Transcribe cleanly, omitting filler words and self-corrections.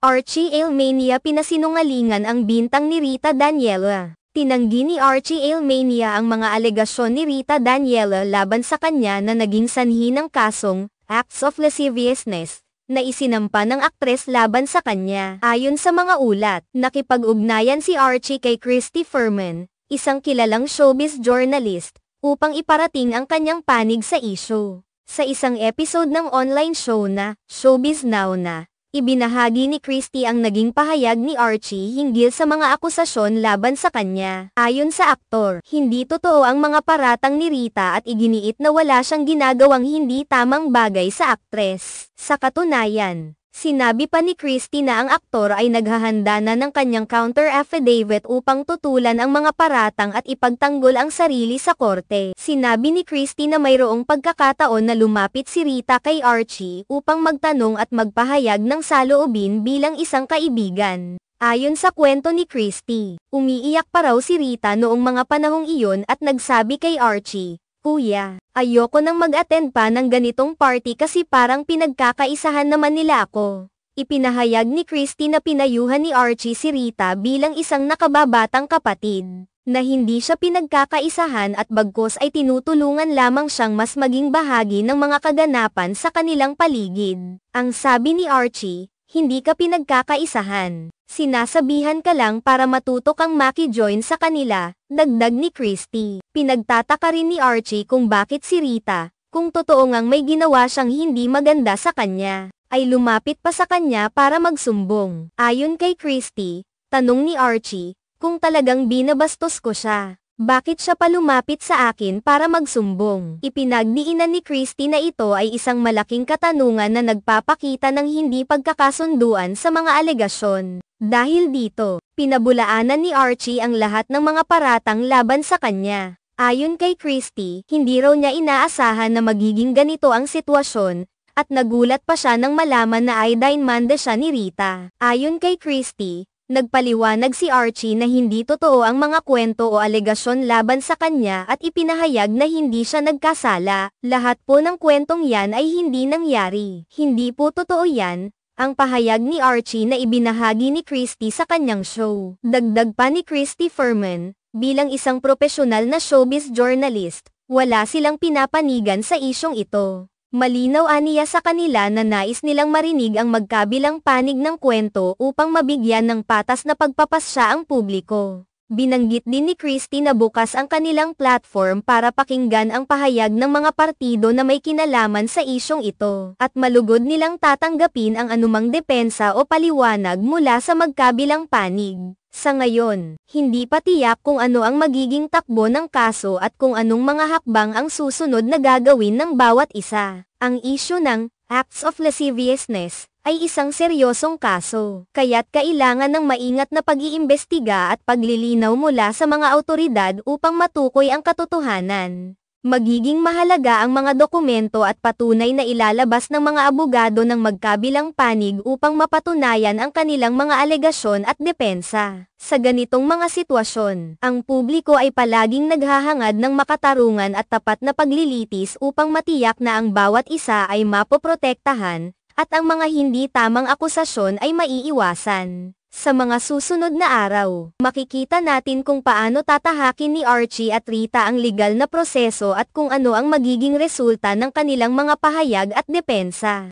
Archie Ailmania pinasinungalingan ang bintang ni Rita Daniela. Tinanggi ni Archie Ailmania ang mga alegasyon ni Rita Daniela laban sa kanya na naging sanhi ng kasong acts of lasciviousness na isinampa ng aktres laban sa kanya. Ayon sa mga ulat, nakipag-ugnayan si Archie kay Christy Fermin, isang kilalang showbiz journalist, upang iparating ang kanyang panig sa issue. Sa isang episode ng online show na Showbiz Now na, ibinahagi ni Christy ang naging pahayag ni Archie hinggil sa mga akusasyon laban sa kanya. Ayon sa aktor, hindi totoo ang mga paratang ni Rita at iginiit na wala siyang ginagawang hindi tamang bagay sa aktres. Sa katunayan, sinabi pa ni Christy na ang aktor ay naghahanda na ng kanyang counter affidavit upang tutulan ang mga paratang at ipagtanggol ang sarili sa korte. Sinabi ni Christy na mayroong pagkakataon na lumapit si Rita kay Archie upang magtanong at magpahayag ng saloobin bilang isang kaibigan. Ayon sa kwento ni Christy, umiiyak pa raw si Rita noong mga panahong iyon at nagsabi kay Archie, "Kuya, ayoko nang mag-attend pa ng ganitong party kasi parang pinagkakaisahan naman nila ako." Ipinahayag ni Christy na pinayuhan ni Archie si Rita bilang isang nakababatang kapatid, na hindi siya pinagkakaisahan at bagkus ay tinutulungan lamang siyang mas maging bahagi ng mga kaganapan sa kanilang paligid. Ang sabi ni Archie, "Hindi ka pinagkakaisahan. Sinasabihan ka lang para matuto kang maki-join sa kanila," dagdag ni Christy. Pinagtataka rin ni Archie kung bakit si Rita, kung totoo ngang may ginawa siyang hindi maganda sa kanya, ay lumapit pa sa kanya para magsumbong. Ayon kay Christy, tanong ni Archie, kung talagang binabastos ko siya, bakit siya pa lumapit sa akin para magsumbong? Ipinagdiinan ni Christy na ito ay isang malaking katanungan na nagpapakita ng hindi pagkakasunduan sa mga alegasyon. Dahil dito, pinabulaanan ni Archie ang lahat ng mga paratang laban sa kanya. Ayon kay Christy, hindi raw niya inaasahan na magiging ganito ang sitwasyon, at nagulat pa siya nang malaman na idinmanda siya ni Rita. Ayon kay Christy, nagpaliwanag si Archie na hindi totoo ang mga kwento o alegasyon laban sa kanya at ipinahayag na hindi siya nagkasala. Lahat po ng kwentong yan ay hindi nangyari. Hindi po totoo yan, ang pahayag ni Archie na ibinahagi ni Christy sa kanyang show. Dagdag pa ni Christy Fermin, bilang isang profesional na showbiz journalist, wala silang pinapanigan sa isyong ito. Malinaw aniya sa kanila na nais nilang marinig ang magkabilang panig ng kwento upang mabigyan ng patas na pagpapasya ang publiko. Binanggit din ni Christy na bukas ang kanilang platform para pakinggan ang pahayag ng mga partido na may kinalaman sa isyong ito, at malugod nilang tatanggapin ang anumang depensa o paliwanag mula sa magkabilang panig. Sa ngayon, hindi pa tiyak kung ano ang magiging takbo ng kaso at kung anong mga hakbang ang susunod na gagawin ng bawat isa. Ang issue ng acts of lasciviousness ay isang seryosong kaso, kaya't kailangan ng maingat na pag-iimbestiga at paglilinaw mula sa mga awtoridad upang matukoy ang katotohanan. Magiging mahalaga ang mga dokumento at patunay na ilalabas ng mga abogado ng magkabilang panig upang mapatunayan ang kanilang mga alegasyon at depensa. Sa ganitong mga sitwasyon, ang publiko ay palaging naghahangad ng makatarungan at tapat na paglilitis upang matiyak na ang bawat isa ay mapoprotektahan, at ang mga hindi tamang akusasyon ay maiiwasan. Sa mga susunod na araw, makikita natin kung paano tatahakin ni Archie at Rita ang legal na proseso at kung ano ang magiging resulta ng kanilang mga pahayag at depensa.